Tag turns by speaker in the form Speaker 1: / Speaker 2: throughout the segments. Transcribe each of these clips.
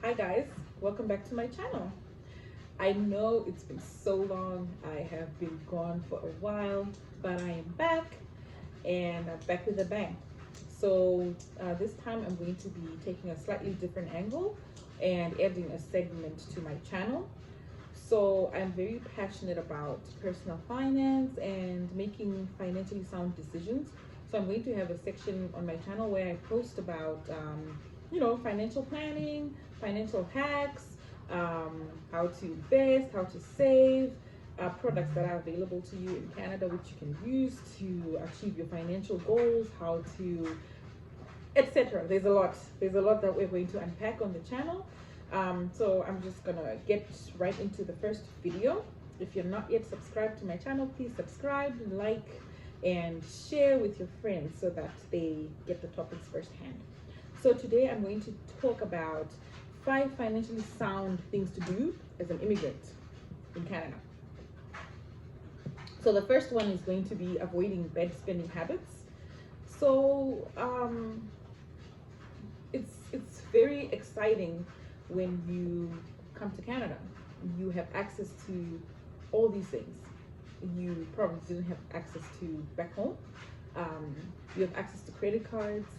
Speaker 1: Hi guys, welcome back to my channel. I know it's been so long. I have been gone for a while, but I am back and I'm back with a bang. So this time I'm going to be taking a slightly different angle and adding a segment to my channel. So I'm very passionate about personal finance and making financially sound decisions. So I'm going to have a section on my channel where I post about, financial planning, financial hacks, how to invest, how to save, products that are available to you in Canada, which you can use to achieve your financial goals, how to, etc. There's a lot. There's a lot that we're going to unpack on the channel. So I'm just gonna get right into the first video. If you're not yet subscribed to my channel, please subscribe, like, and share with your friends so that they get the topics firsthand. So today I'm going to talk about 5 financially sound things to do as an immigrant in Canada. So the first one is going to be avoiding bad spending habits. So it's very exciting when you come to Canada. You have access to all these things you probably didn't have access to back home. You have access to credit cards.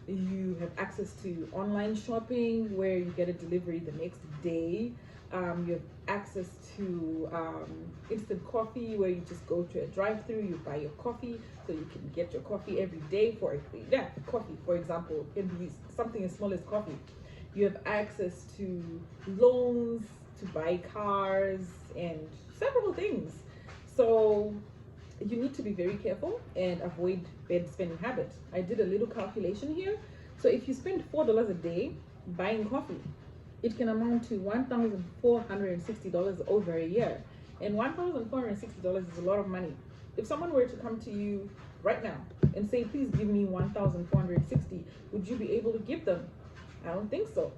Speaker 1: You have access to online shopping where you get a delivery the next day. You have access to instant coffee where you just go to a drive-through, you buy your coffee, so you can get your coffee every day. Coffee, for example, can be something as small as coffee. You have access to loans to buy cars and several things. So you need to be very careful and avoid bad spending habits. I did a little calculation here. So if you spend $4 a day buying coffee, it can amount to $1,460 over a year. And $1,460 is a lot of money. If someone were to come to you right now and say, please give me $1,460, would you be able to give them? I don't think so.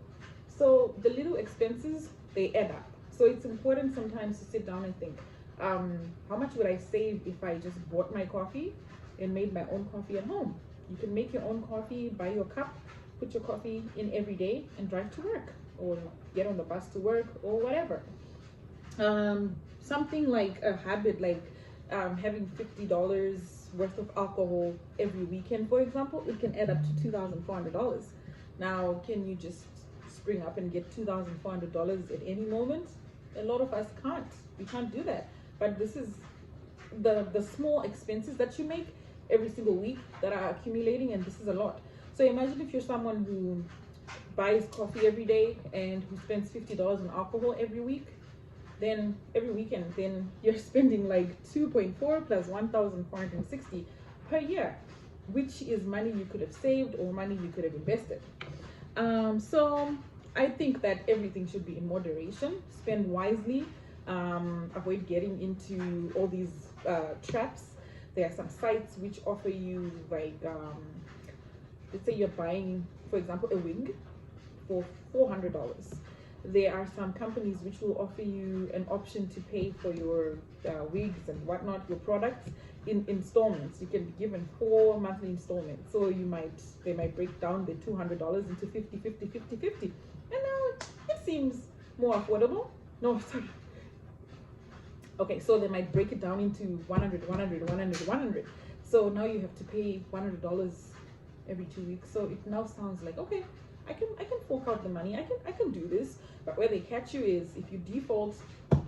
Speaker 1: So the little expenses, they add up. So it's important sometimes to sit down and think, how much would I save if I just bought my coffee and made my own coffee at home? You can make your own coffee, buy your cup, put your coffee in every day and drive to work or get on the bus to work or whatever. Something like a habit like having $50 worth of alcohol every weekend, for example, it can add up to $2,400. Now, can you just spring up and get $2,400 at any moment? A lot of us can't. We can't do that. But this is the small expenses that you make every single week that are accumulating, and this is a lot. So imagine if you're someone who buys coffee every day and who spends $50 on alcohol every week, then every weekend, then you're spending like 2.4 plus 1,460 per year, which is money you could have saved or money you could have invested. So I think that everything should be in moderation. Spend wisely. Avoid getting into all these traps. There are some sites which offer you like, let's say you're buying, for example, a wig for $400. There are some companies which will offer you an option to pay for your wigs and whatnot, your products, in installments. You can be given 4 monthly installments. So they might break down the $200 into 50, 50, 50, 50. And now it seems more affordable. No, sorry. Okay, so they might break it down into 100, 100, 100, 100. So now you have to pay $100 every 2 weeks. So it now sounds like, okay, I can fork out the money. I can do this. But where they catch you is if you default,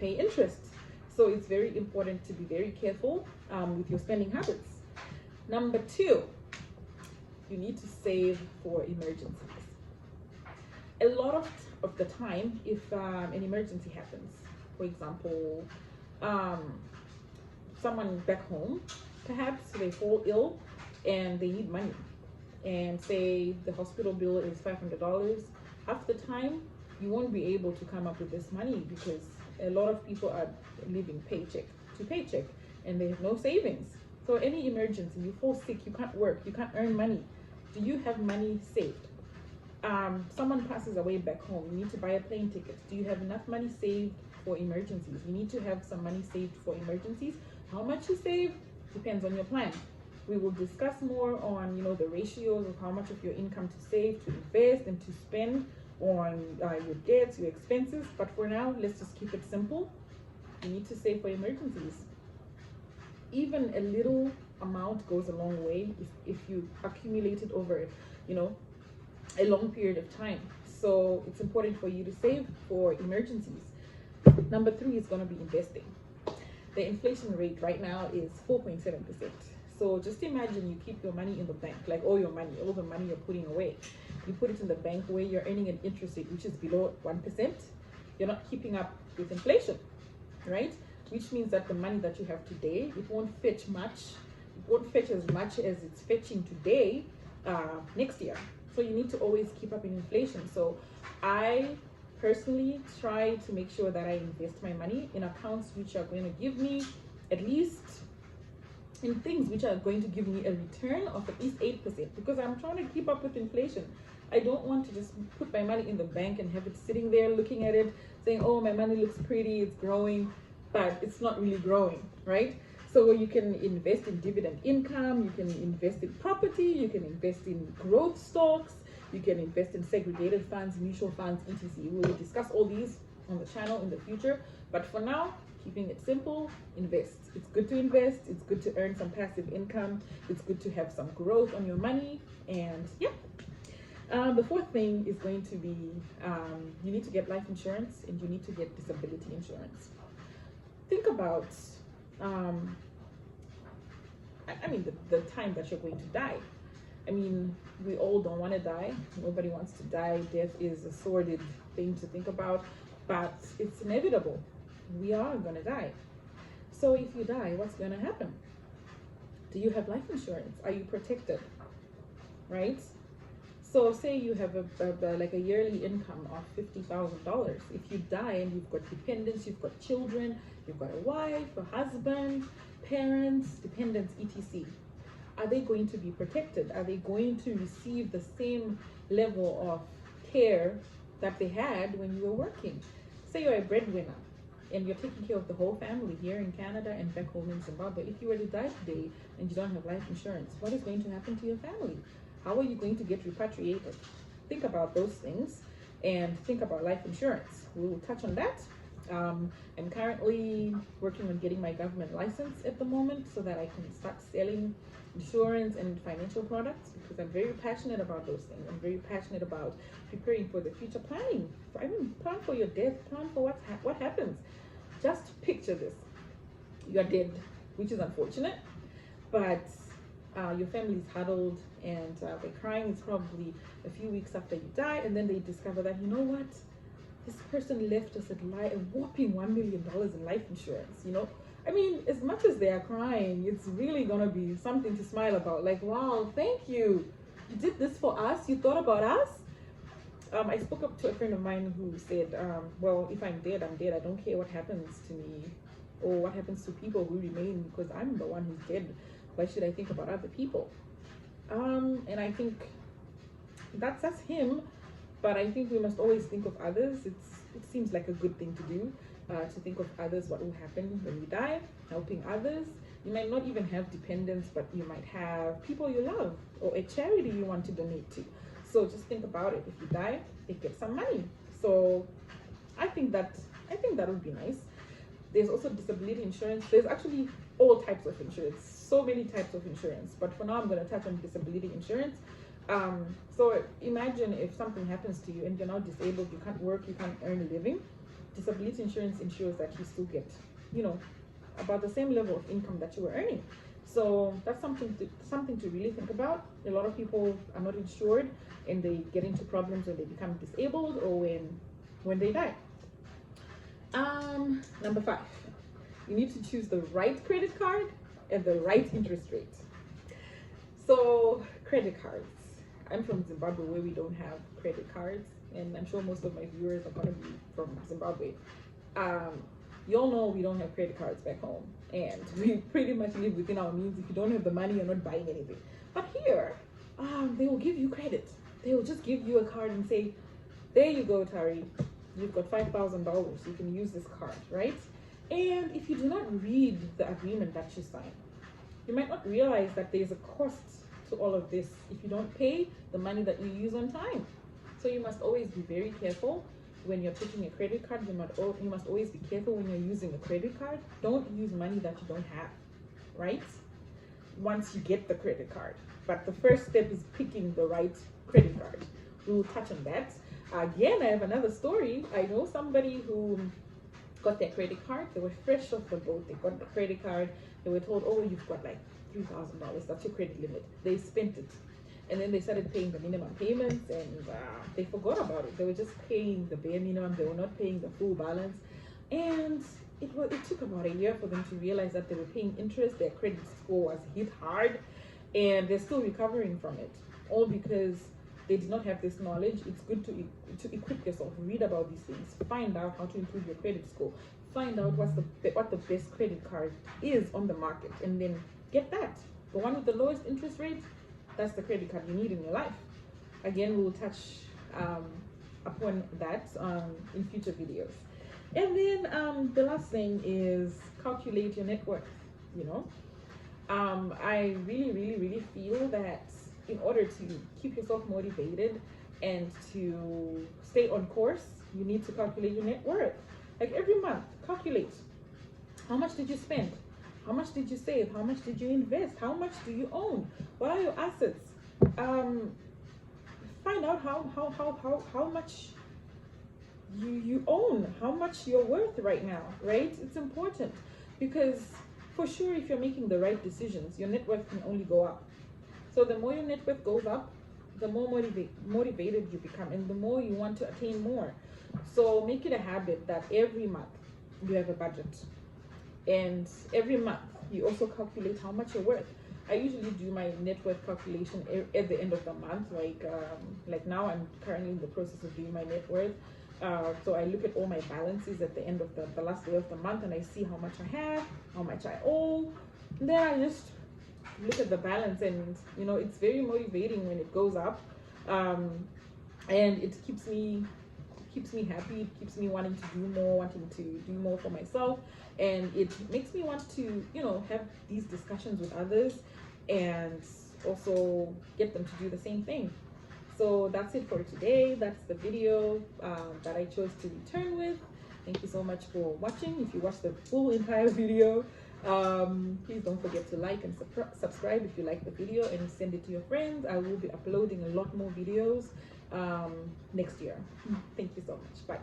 Speaker 1: pay interest. So it's very important to be very careful with your spending habits. Number 2, you need to save for emergencies. A lot of the time, if an emergency happens, for example, someone back home, perhaps they fall ill and they need money, and say the hospital bill is $500, half the time you won't be able to come up with this money because a lot of people are living paycheck to paycheck and they have no savings. So any emergency, you fall sick, you can't work, you can't earn money. Do you have money saved? Someone passes away back home, you need to buy a plane ticket. Do you have enough money saved for emergencies? You need to have some money saved for emergencies. How much you save depends on your plan. We will discuss more on the ratios of how much of your income to save, to invest, and to spend on your debts, your expenses. But for now, let's just keep it simple. You need to save for emergencies. Even a little amount goes a long way if you accumulate it over, you know, a long period of time. So it's important for you to save for emergencies. Number 3 is going to be investing. The inflation rate right now is 4.7%. So just imagine you keep your money in the bank, like all your money, all the money you're putting away. You put it in the bank where you're earning an interest rate which is below 1%. You're not keeping up with inflation, right? Which means that the money that you have today, it won't fetch much. It won't fetch as much as it's fetching today next year. So you need to always keep up in inflation. So I personally try to make sure that I invest my money in accounts which are going to give me at least, in things which are going to give me a return of at least 8%, because I'm trying to keep up with inflation. I don't want to just put my money in the bank and have it sitting there looking at it saying, oh, my money looks pretty, it's growing, but it's not really growing, right? So you can invest in dividend income, you can invest in property, you can invest in growth stocks, you can invest in segregated funds, mutual funds, etc. We will discuss all these on the channel in the future, but for now, keeping it simple, invest. It's good to invest, it's good to earn some passive income, it's good to have some growth on your money, and yeah. The 4th thing is going to be, you need to get life insurance and you need to get disability insurance. Think about, I mean, the time that you're going to die. I mean, we all don't want to die. Nobody wants to die. Death is a sordid thing to think about, but it's inevitable. We are going to die. So if you die, what's going to happen? Do you have life insurance? Are you protected? Right? So say you have like a yearly income of $50,000. If you die and you've got dependents, you've got children, you've got a wife, a husband, parents, dependents, etc. Are they going to be protected? Are they going to receive the same level of care that they had when you were working? Say you're a breadwinner and you're taking care of the whole family here in Canada and back home in Zimbabwe. If you were to die today and you don't have life insurance, what is going to happen to your family? How are you going to get repatriated? Think about those things and think about life insurance. We will touch on that. I'm currently working on getting my government license at the moment so that I can start selling insurance and financial products, because I'm very passionate about those things. I'm very passionate about preparing for the future, planning. I mean, plan for your death, plan for what happens. Just picture this. You're dead, which is unfortunate, but your family's huddled and they're crying. It's probably a few weeks after you die, and then they discover that, you know what, this person left us a whopping $1 million in life insurance. You know, I mean, as much as they are crying, it's really gonna be something to smile about. Like, wow, thank you, you did this for us, you thought about us. I spoke up to a friend of mine who said, well, if I'm dead, I'm dead. I don't care what happens to me or what happens to people who remain, because I'm the one who's dead. Why should I think about other people? And I think that's him, but I think we must always think of others. It seems like a good thing to do, to think of others, what will happen when you die, helping others. You might not even have dependents, but you might have people you love or a charity you want to donate to. So just think about it. If you die, they get some money. So I think that would be nice. There's also disability insurance. There's actually all types of insurance, so many types of insurance. But for now, I'm going to touch on disability insurance. So imagine if something happens to you and you're now disabled, you can't work, you can't earn a living. Disability insurance ensures that you still get, you know, about the same level of income that you were earning. So that's something to really think about. A lot of people are not insured and they get into problems when they become disabled or when they die. Number 5, you need to choose the right credit card and the right interest rate. So credit cards. I'm from Zimbabwe, where we don't have credit cards, and I'm sure most of my viewers are going to be from Zimbabwe. You all know we don't have credit cards back home, and we pretty much live within our means. If you don't have the money, you're not buying anything. But here, they will give you credit. They will just give you a card and say, there you go, Tari, you've got $5,000, you can use this card, right? And if you do not read the agreement that you sign, you might not realize that there's a cost to all of this if you don't pay the money that you use on time. So you must always be very careful when you're picking a credit card. You must always be careful when you're using a credit card. Don't use money that you don't have, right? Once you get the credit card. But the first step is picking the right credit card. We'll touch on that. Again, I have another story. I know somebody who got their credit card. They were fresh off the boat. They got the credit card. They were told, oh, you've got like $3,000. That's your credit limit. They spent it. And then they started paying the minimum payments, and they forgot about it. They were just paying the bare minimum. They were not paying the full balance. And it took about a year for them to realize that they were paying interest. Their credit score was hit hard, and they're still recovering from it. All because they did not have this knowledge. It's good to equip yourself. Read about these things. Find out how to improve your credit score. Find out what the best credit card is on the market, and then get that. The one with the lowest interest rate, that's the credit card you need in your life. Again, we'll touch upon that in future videos. And then the last thing is calculate your net worth. You know, I really feel that in order to keep yourself motivated and to stay on course, you need to calculate your net worth. Like every month, calculate how much did you spend, how much did you save, how much did you invest, how much do you own, what are your assets. Find out how much you own, how much you're worth right now, right? It's important, because for sure, if you're making the right decisions, your net worth can only go up. So the more your net worth goes up, the more motivated you become, and the more you want to attain more. So make it a habit that every month you have a budget, and every month you also calculate how much you're worth. I usually do my net worth calculation at the end of the month. Like now, I'm currently in the process of doing my net worth. So I look at all my balances at the end of the last day of the month, and I see how much I have, how much I owe. And then I just look at the balance, and you know, it's very motivating when it goes up, and it keeps me happy. It keeps me wanting to do more for myself, and it makes me want to, you know, have these discussions with others and also get them to do the same thing. So that's it for today. That's the video that I chose to return with. Thank you so much for watching. If you watched the full entire video, please don't forget to like and subscribe if you like the video, and send it to your friends. I will be uploading a lot more videos next year. Thank you so much. Bye.